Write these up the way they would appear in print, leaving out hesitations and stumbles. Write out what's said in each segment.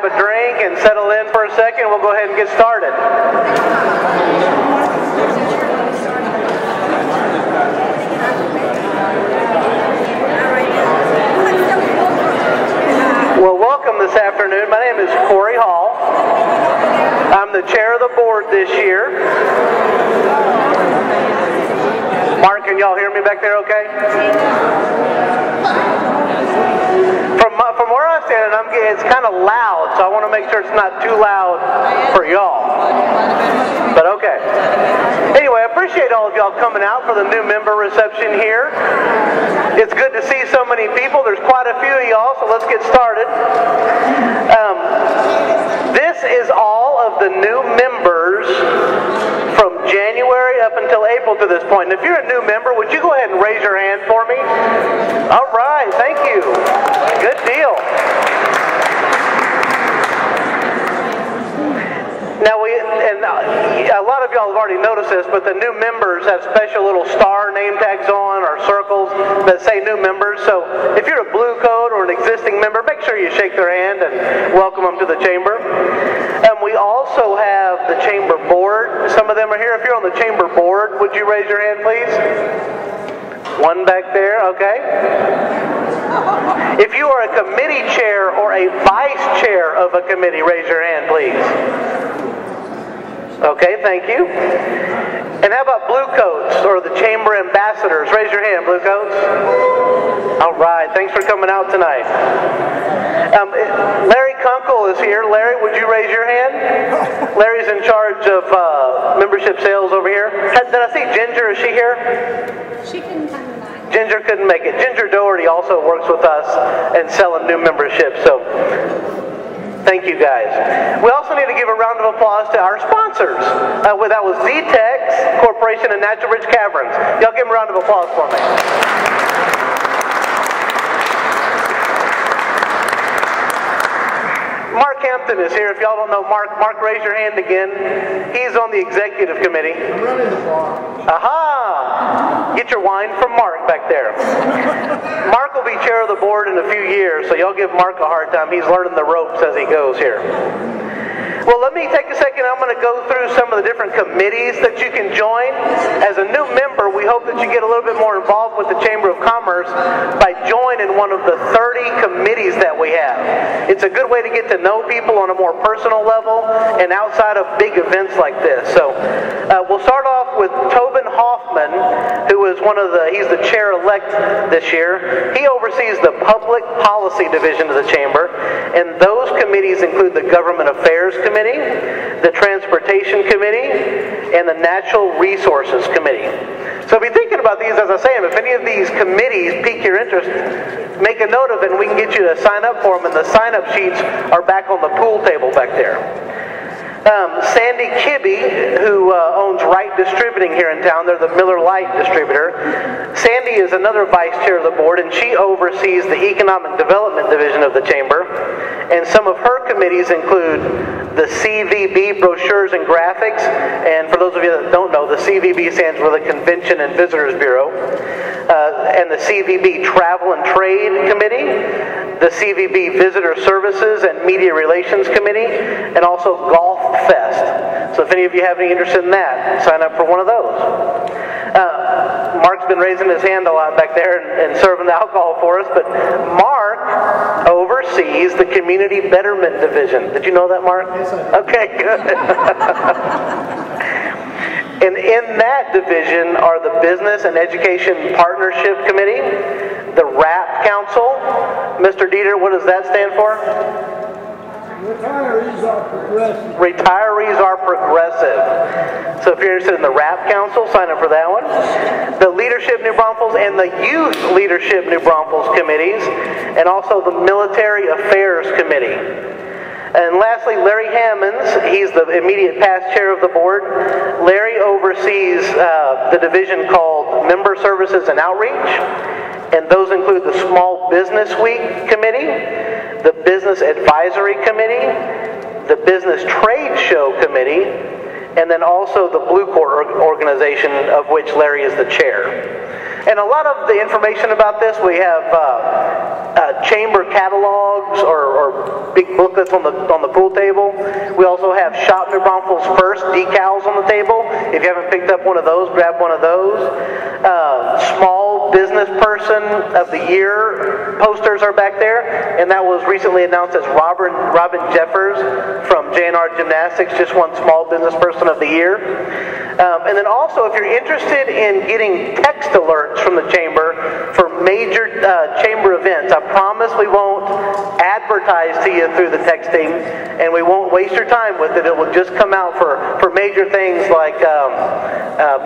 grab a drink and settle in for a second. We'll go ahead and get started. Well, welcome this afternoon. My name is Corey Hall. I'm the chair of the board this year. Mark, can y'all hear me back there okay? From where I stand, it's kind of loud, so I want to make sure it's not too loud for y'all. But okay. Anyway, I appreciate all of y'all coming out for the new member reception here. It's good to see so many people. There's quite a few of y'all, so let's get started. This is all of the new members from January up until April to this point. And if you're a new member, would you go ahead and raise your hand for me? All right, thank you. Good deal. Now, a lot of y'all have already noticed this, but the new members have special little star name tags on or circles that say new members. So if you're a blue code or an existing member, make sure you shake their hand and welcome them to the chamber. And we also have the chamber board. Some of them are here. If you're on the chamber board, would you raise your hand, please? One back there, okay. If you are a committee chair or a vice chair of a committee, raise your hand, please. Okay, thank you. And how about blue coats or the chamber ambassadors? Raise your hand, blue coats. All right, thanks for coming out tonight. Larry Kunkel is here. Larry, would you raise your hand? Larry's in charge of membership sales over here. Did I see Ginger? Is she here? She couldn't come tonight. Ginger couldn't make it. Ginger Doherty also works with us and selling new memberships. So thank you guys. We also need to give a round of applause to our sponsors. That was Z-Tex Corporation and Natural Ridge Caverns. Y'all give them a round of applause for me. Mark Hampton is here. If y'all don't know Mark, raise your hand again. He's on the executive committee. Aha! Get your wine from Mark back there. Mark will be chair of the board in a few years, so y'all give Mark a hard time. He's learning the ropes as he goes here. Well, let me take a second. I'm going to go through some of the different committees that you can join. As a new member, we hope that you get a little bit more involved with the Chamber of Commerce by joining one of the 30 committees that we have. It's a good way to get to know people on a more personal level and outside of big events like this. So we'll start off with Tobin Hoffman, who is he's the chair-elect this year. He oversees the Public Policy Division of the Chamber, and those committees include the Government Affairs Committee, the Transportation Committee, and the Natural Resources Committee. So be thinking about these as I say them. If any of these committees pique your interest, make a note of it and we can get you to sign up for them. And the sign-up sheets are back on the pool table back there. Sandy Kibbe, who owns Wright Distributing here in town. They're the Miller Lite distributor. Sandy is another vice chair of the board, and she oversees the Economic Development Division of the Chamber. And some of her committees include the CVB Brochures and Graphics. And for those of you that don't know, the CVB stands for the Convention and Visitors Bureau. And the CVB Travel and Trade Committee, the CVB Visitor Services and Media Relations Committee, and also Golf Fest. So if any of you have any interest in that, sign up for one of those. Mark's been raising his hand a lot back there and serving the alcohol for us, but Mark oversees the Community Betterment Division. Did you know that, Mark? Yes, I did. Okay, good. And in that division are the Business and Education Partnership Committee, the RAP Council. Mr. Dieter, what does that stand for? Retirees are progressive. Retirees are progressive. So if you're interested in the RAP Council, sign up for that one. The Leadership New Braunfels and the Youth Leadership New Braunfels committees, and also the Military Affairs Committee. And lastly, Larry Hammonds, he's the immediate past chair of the board. Larry oversees the division called Member Services and Outreach, and those include the Small Business Week Committee, the Business Advisory Committee, the Business Trade Show Committee, and then also the Blue Court organization, of which Larry is the chair. And a lot of the information about this, we have chamber catalogs or big booklets on the pool table. We also have Shop New Braunfels First decals on the table. If you haven't picked up one of those, grab one of those. Small Business Person of the Year posters are back there, and that was recently announced as Robin Jeffers from JNR Gymnastics just won Small Business Person of the Year. And then also, if you're interested in getting text alerts from the chamber for major chamber events, I promise we won't advertise to you through the texting, and we won't waste your time with it. It will just come out for major things like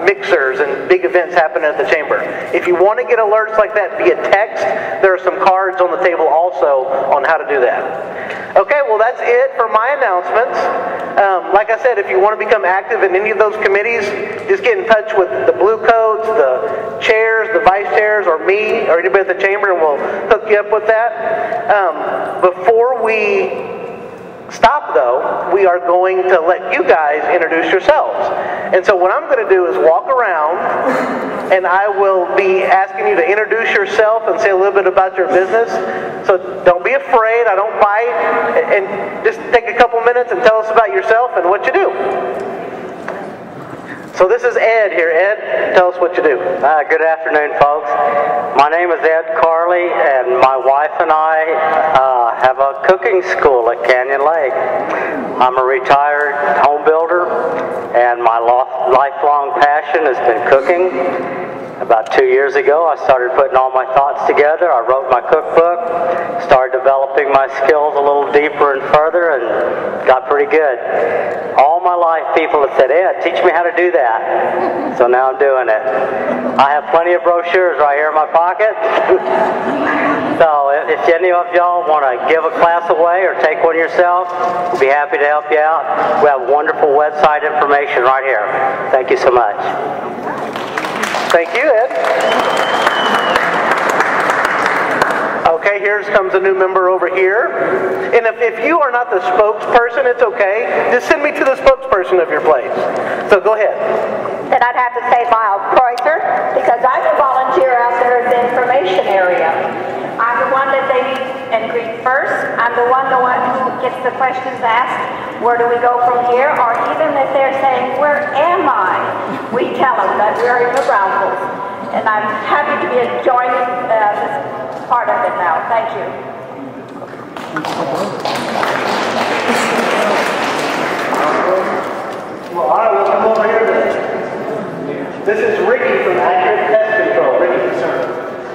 mixers and big events happening at the chamber. If you want to get alerts like that via text, there are some cards on the table also on how to do that. Okay, well that's it for my announcements. Like I said, if you want to become active in any of those committees, just get in touch with the blue coats, the chairs, the vice chairs, or me, or anybody at the chamber, and we'll hook you up with that. Before we stop, though, we are going to let you guys introduce yourselves. And so what I'm going to do is walk around, and I will be asking you to introduce yourself and say a little bit about your business. So don't be afraid, I don't bite, and just take a couple minutes and tell us about yourself and what you do. So this is Ed here. Ed, tell us what you do. Good afternoon, folks. My name is Ed Carley, and my wife and I have a cooking school at Canyon Lake. I'm a retired home builder, and my lifelong passion has been cooking. About 2 years ago, I started putting all my thoughts together. I wrote my cookbook, started developing my skills a little deeper and further, and got pretty good. All my life, people have said, Ed, teach me how to do that. So now I'm doing it. I have plenty of brochures right here in my pocket. So if any of y'all want to give a class away or take one yourself, we'll be happy to help you out. We have wonderful website information right here. Thank you so much. Thank you, Ed. Okay, here comes a new member over here. And if you are not the spokesperson, it's okay. Just send me to the spokesperson of your place. So go ahead. Then I'd have to say Miles Preußer, because I'm a volunteer out there in the information area. I'm the one that they meet and greet first. I'm the one who gets the questions asked, where do we go from here? Or even if they're saying, where am I? We tell them that we're in the Braunfels. And I'm happy to be joining this part of it now. Thank you. Well, all right, let's come over here then. This is Ricky from Accurate Pest Control. Ricky, sir.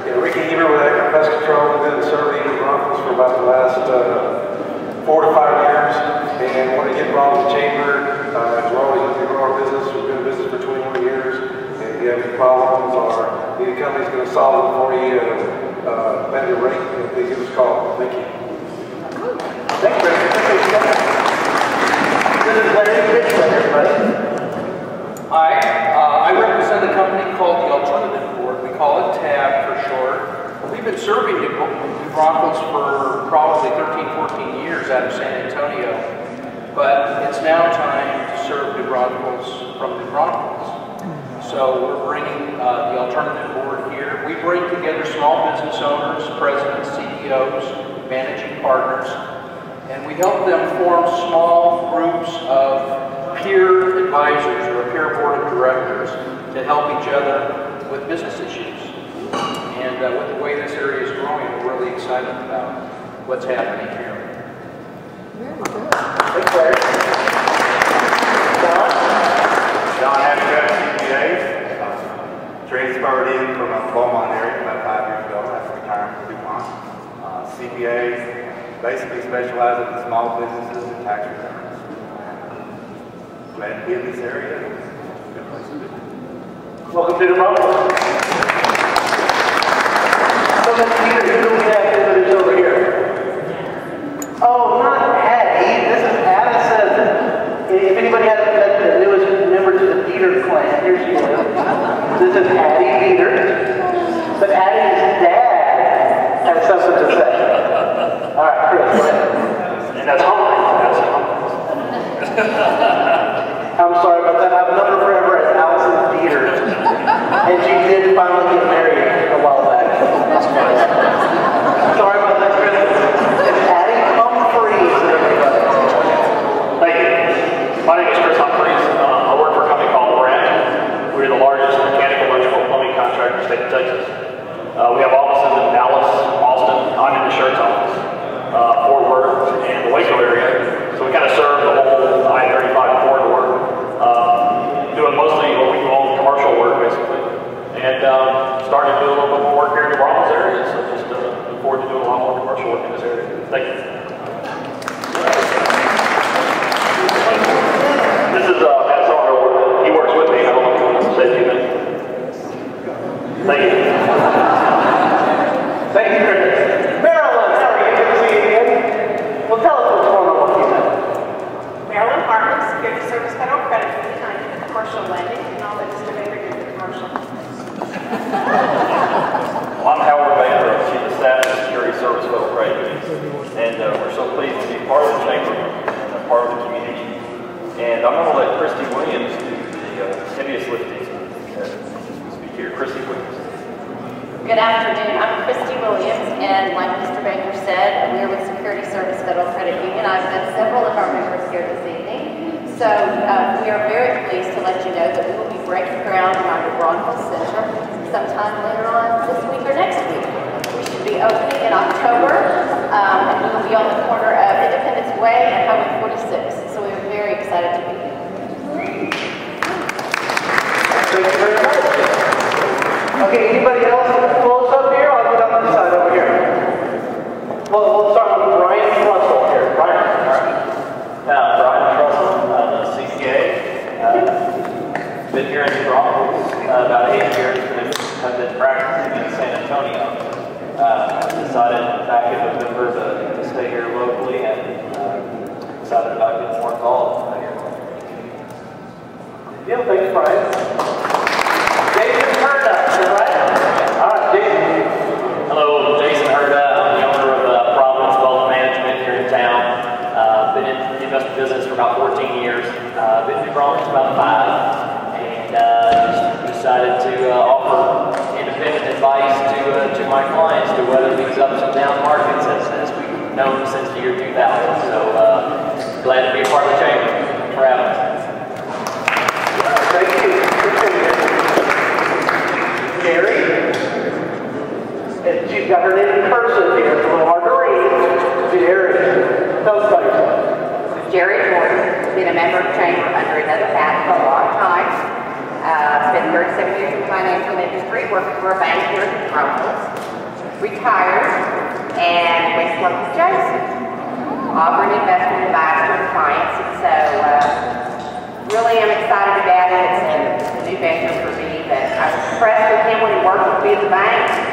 Yeah, Ricky Eber with Accurate Pest Control. We've been serving Braunfels for about the last 4 to 5 years, and want to get involved in the chamber. As well as we grow our business. We've been in business for 21 years, and if you have any problems or any company's going to solve them for you at a better rate, they give us a call. Thank you. Thanks, Ricky. This is Larry Richmond, everybody. Hi, I represent a company called the Alternative Board. We call it TAB for short. We've been serving New Braunfels for probably 13, 14 years out of San Antonio, but it's now time to serve New Braunfels from New Braunfels. So we're bringing the Alternative Board here. We bring together small business owners, presidents, CEOs, managing partners, and we help them form small groups of peer advisors or a peer board of directors to help each other with business issues. And with the way this area is growing, we're really excited about what's happening here. Thanks, Larry. John Ashcraft, CPA. Transferred in from a Beaumont area about 5 years ago after retiring from DuPont. CPA basically specializes in small businesses and tax returns. Glad to be in this area. Good place to be. Welcome to the Braunfels. So let's see who do we have visitors over here? Oh, not Addie. This is Addison. If anybody hasn't met the newest member to the Dieter clan, here she is. This is Addie Dieter. But Addie's dad has something to say. All right, Chris, go ahead. And that's humbling. I'm sorry about that. I've known her forever as Allison Dieter. And she did finally get married a while back. part of the community. And I'm going to let Christy Williams do the heaviest lifting. Speak here, Christy Williams. Good afternoon. I'm Christy Williams, and like Mr. Baker said, we are with Security Service Federal Credit Union. I've met several of our members here this evening. So we are very pleased to let you know that we will be breaking ground in our Braunfels Center sometime later on this week or next week. We should be opening in October, and we will be on the corner of Independence Way and Highway 46. So we are very excited to be here. Thank you very much. Okay, anybody else close up here? I'll go down this side over here. Well, we'll start with Brian Russell here. Brian. Brian Russell, CPA. Been here in Braunfels about 8 years, and have been practicing in San Antonio. Decided back in November to stay here locally, and excited about getting more involved here. Yeah, thanks, Brian. Jason Herda, right? All right, Jason. Hello, Jason Herda. I'm the owner of Providence Wealth Management here in town. Been in the investment business for about 14 years. Been in Braunfels for about 5, and just decided to offer independent advice to my clients to weather these ups and down markets as we've known since the year 2000. So glad to be a part of the chamber for having us. Thank you. Gary. And she's got her name in cursive here. It's a little hard to read. Jerry. Tell us about yourself. Jerry Jordan. Been a member of the chamber under another hat for a long time. Spent 37 years in the financial industry, working for a bank here in Braunfels. Retired and went to work with Jason. Offering investment advice to clients. And so really I'm excited about it. It's a new venture for me, but I was impressed with him when he worked with me at the bank.